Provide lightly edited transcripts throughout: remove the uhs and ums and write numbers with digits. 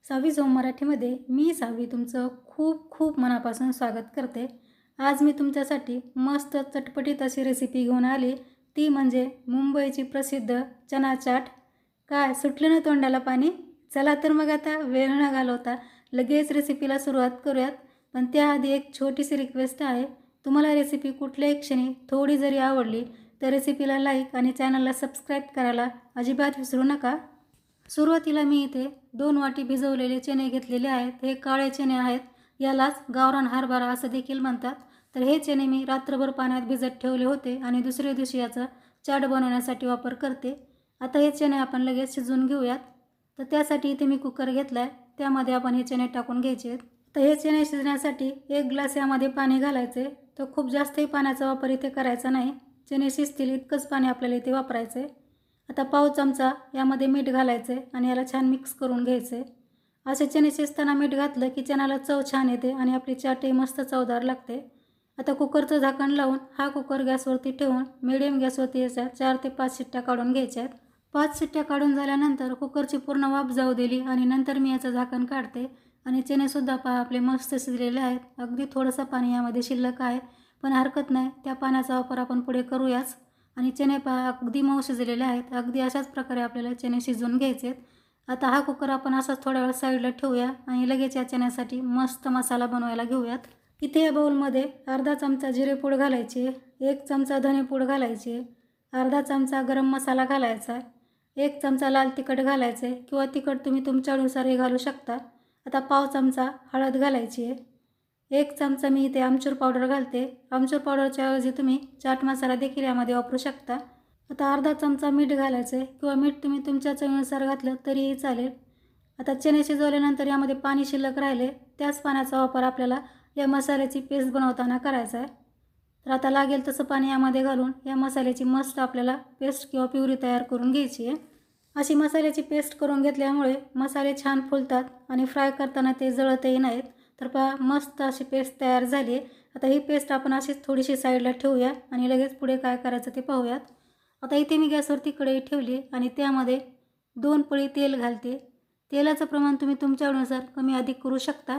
सावी zone मराठीमध्ये मी सावी तुमचं खूप खूप मनापासून स्वागत करते। आज मी तुमच्यासाठी मस्त चटपटीत अशी रेसिपी घेऊन आली, ती म्हणजे मुंबईची प्रसिद्ध चना चाट। काय सुटलं ना तोंडाला पाणी? चला तर मग आता वेळ न घालवता लगेच रेसिपीला सुरुवात करूयात। पण त्याआधी एक छोटीशी रिक्वेस्ट आहे, तुम्हाला रेसिपी कुठल्याही क्षणी थोडी जरी आवडली तर रेसिपीला लाईक आणि चॅनलला सबस्क्राईब करायला अजिबात विसरू नका। सुरुवातीला मी इथे 2 वाटी भिजवलेले चणे घेतलेले आहेत। हे काळे चणे आहेत, यालाच गावरान हरभरा असं देखील म्हणतात। तर हे चणे मी रात्रभर पाण्यात भिजत ठेवले होते आणि दुसऱ्या दिवशी याचा चाट बनवण्यासाठी वापर करते। आता हे चणे आपण लगेच शिजवून घेऊयात। तर त्यासाठी इथे मी कुकर घेतलाय, त्यामध्ये आपण हे चणे टाकून घ्यायचे। तर हे चणे शिजण्यासाठी 1 ग्लास यामध्ये पाणी घालायचे। तर खूप जास्तही पाण्याचा वापर इथे करायचा नाही, चणे शिजतील इतकंच पाणी आपल्याला इथे वापरायचे। आता पाव चमचा यामध्ये मीठ घालायचे आणि याला छान मिक्स करून घ्यायचे। असे चणे शिजताना मीठ घातलं की चण्याला चव छान येते आणि आपली चाटही मस्त चवदार लागते। आता कुकरचं झाकण लावून हा कुकर गॅसवरती ठेवून मिडियम गॅसवरती याच्या 4 ते 5 शिट्ट्या काढून घ्यायच्या आहेत। 5 शिट्ट्या काढून झाल्यानंतर कुकरची पूर्ण वाफ जाऊ दिली आणि नंतर मी याचं झाकण काढते आणि चणेसुद्धा पहा आपले मस्त शिजलेले आहेत। अगदी थोडंसं पाणी यामध्ये शिल्लक आहे, पण हरकत नाही, त्या पाण्याचा वापर आपण पुढे करूयाच। आणि चणे पहा अगदी मऊ शिजलेले आहेत। अगदी अशाच प्रकारे आपल्याला चणे शिजवून घ्यायचे आहेत। आता हा कुकर आपण असाच थोड्या वेळ साईडला ठेवूया आणि लगेच या चण्यासाठी मस्त मसाला बनवायला घेऊयात। इथे या बाउलमध्ये अर्धा चमचा जिरेपूड घालायची, 1 चमचा धनेपूड घालायची, अर्धा चमचा गरम मसाला घालायचा, 1 चमचा लाल तिखट घालायचे किंवा तिखट तुम्ही तुमच्यानुसारही घालू शकता। आता पाव चमचा हळद घालायची आहे, 1 चमचा मी इथे आमचूर पावडर घालते। आमचूर पावडरच्या ऐवजी तुम्ही चाट मसाला देखील यामध्ये वापरू शकता। आता अर्धा चमचा मीठ घालायचे किंवा मीठ तुम्ही तुमच्या चवीनुसार घातलं तरीही चालेल। आता चणे शिजवल्यानंतर यामध्ये पाणी शिल्लक राहिले, त्याच पाण्याचा वापर आपल्याला या मसाल्याची पेस्ट बनवताना करायचा आहे। तर आता लागेल तसं पाणी यामध्ये घालून या मसाल्याची मस्त आपल्याला पेस्ट किंवा प्युरी तयार करून घ्यायची आहे। अशी मसाल्याची पेस्ट करून घेतल्यामुळे मसाले छान फुलतात आणि फ्राय करताना ते जळतही नाहीत। तर पहा मस्त अशी पेस्ट तयार झाली आहे। आता ही पेस्ट आपण अशीच थोडीशी साईडला ठेवूया आणि लगेच पुढे काय करायचं ते पाहूयात। आता इथे मी गॅसवरती कढई ठेवली आणि त्यामध्ये 2 पळी तेल घालते। तेलाचं प्रमाण तुम्ही तुमच्यानुसार कमी अधिक करू शकता।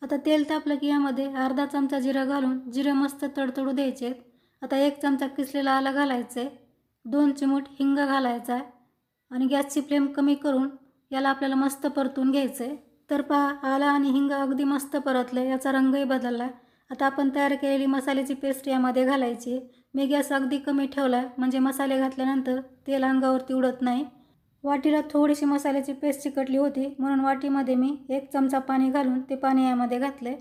आता तेल तापलं की यामध्ये अर्धा चमचा जिरं घालून जिरे मस्त तडतडू द्यायचे। आता 1 चमचा किसलेला आलं घालायचं आहे, 2 चिमूट हिंग घालायचा आहे आणि गॅसची फ्लेम कमी करून याला आपल्याला मस्त परतून घ्यायचं आहे। तर पहा आला आणि हिंग अगदी मस्त परतले, याचा रंगही बदलला। आता आपण तयार केलेली मसाल्याची पेस्ट यामध्ये घालायची। मी गॅस अगदी कमी ठेवला म्हणजे मसाले घातल्यानंतर तेल अंगावरती उडत नाही। वाटीला थोडीशी मसाल्याची पेस्ट चिकटली होती म्हणून वाटीमध्ये मी 1 चमचा पाणी घालून ते पाणी यामध्ये घातले।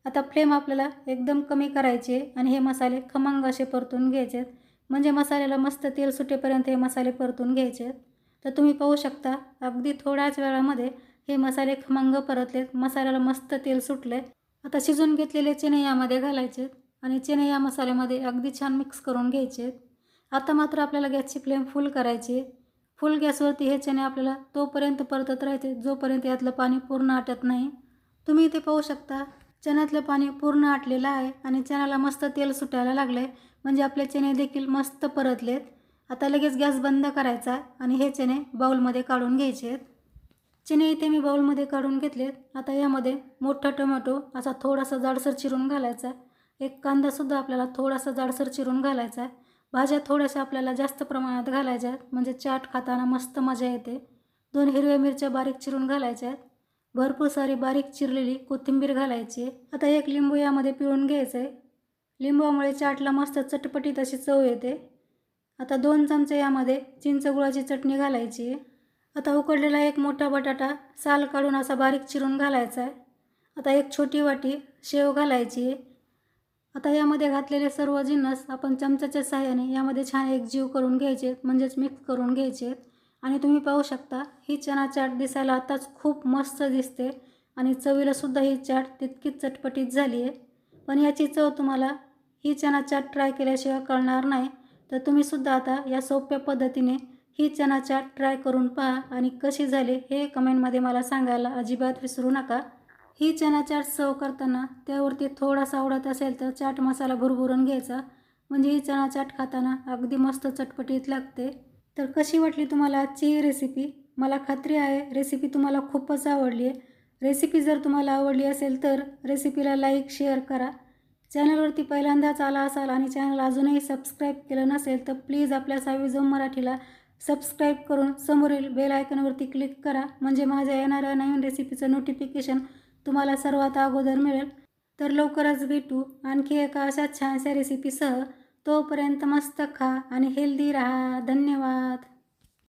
आता फ्लेम आपल्याला एकदम कमी करायची आहे आणि हे मसाले खमंग असे परतून घ्यायचे आहेत, म्हणजे मसाल्याला मस्त तेल सुटेपर्यंत हे मसाले परतून घ्यायचे आहेत। तर तुम्ही पाहू शकता अगदी थोड्याच वेळामध्ये हे मसाले खमंग परतलेत, मसाल्याला मस्त तेल सुटले। आता शिजून घेतलेले चणे यामध्ये घालायचे आणि चणे या मसाल्यामध्ये अगदी छान मिक्स करून घ्यायचे। आता मात्र आपल्याला गॅसची फ्लेम फुल करायची। फुल गॅसवरती हे चणे आपल्याला तोपर्यंत परतत राहायचे जोपर्यंत यातलं पाणी पूर्ण आटत नाही। तुम्ही इथे पाहू शकता चण्यातलं पाणी पूर्ण आटलेलं आहे आणि चण्याला मस्त तेल सुटायला लागले, म्हणजे आपले चणे देखील मस्त परतलेत। आता लगेच गॅस बंद करायचा आणि हे चणे बाउलमध्ये काढून घ्यायचे आहेत। चणे इथे मी बाउलमध्ये काढून घेतलेत। आता यामध्ये मोठा टोमॅटो असा थोडासा जाडसर चिरून घालायचा, 1 कांदासुद्धा आपल्याला थोडासा जाडसर चिरून घालायचा आहे। भाज्या थोड्याशा आपल्याला जास्त प्रमाणात घालायच्या आहेत, म्हणजे चाट खाताना मस्त मजा येते। 2 हिरव्या मिरच्या बारीक चिरून घालायच्या आहेत, भरपूर सारी बारीक चिरलेली कोथिंबीर घालायची आहे। आता 1 लिंबू यामध्ये पिळून घ्यायचं आहे, लिंबामुळे चाटला मस्त चटपटीत अशी चव येते। आता 2 चमचे यामध्ये चिंच गुळाची चटणी घालायची आहे। आता उकडलेला 1 मोठा बटाटा साल काढून असा बारीक चिरून घालायचा आहे। आता 1 छोटी वाटी शेव घालायची आहे। आता यामध्ये घातलेले सर्व जिन्नस आपण चमच्याच्या सहाय्याने यामध्ये छान एकजीव करून घ्यायचे, म्हणजेच मिक्स करून घ्यायचे। आणि तुम्ही पाहू शकता ही चना चाट दिसायला आताच खूप मस्त दिसते आणि चवीला सुद्धा ही चाट तितकीच चटपटीत झाली आहे। पण याची चव तुम्हाला ही चना चाट ट्राय केल्याशिवाय कळणार नाही। तर तुम्ही सुद्धा आता या सोप्या पद्धतीने ही चना चाट ट्राय करून पहा आणि कशी झाली हे कमेंटमध्ये मला सांगायला अजिबात विसरू नका। ही चना चाट सर्व करताना त्यावरती थोडासा आवडत असेल तर चाट मसाला भुरभुरून घ्यायचा, म्हणजे ही चना चाट खाताना अगदी मस्त चटपटीत लागते। तर कशी वाटली तुम्हाला आजची ही रेसिपी? मला खात्री आहे रेसिपी तुम्हाला खूपच आवडली आहे। रेसिपी जर तुम्हाला आवडली असेल तर रेसिपीला लाईक शेअर करा. चॅनलवरती पहिल्यांदाच आला असाल आणि चॅनल अजूनही सबस्क्राईब केलं नसेल तर प्लीज आपल्या सावी जम मराठीला सबस्क्राईब करून समोरील बेल आयकॉनवरती क्लिक करा, म्हणजे माझ्या येणाऱ्या नवीन रेसिपीचं नोटिफिकेशन तुम्हाला सर्वात अगोदर मिळेल. तर लवकरच भेटू आणखी एका अशा छानशा रेसिपीसह. तोपर्यंत मस्त खा आणि हेल्दी राहा. धन्यवाद.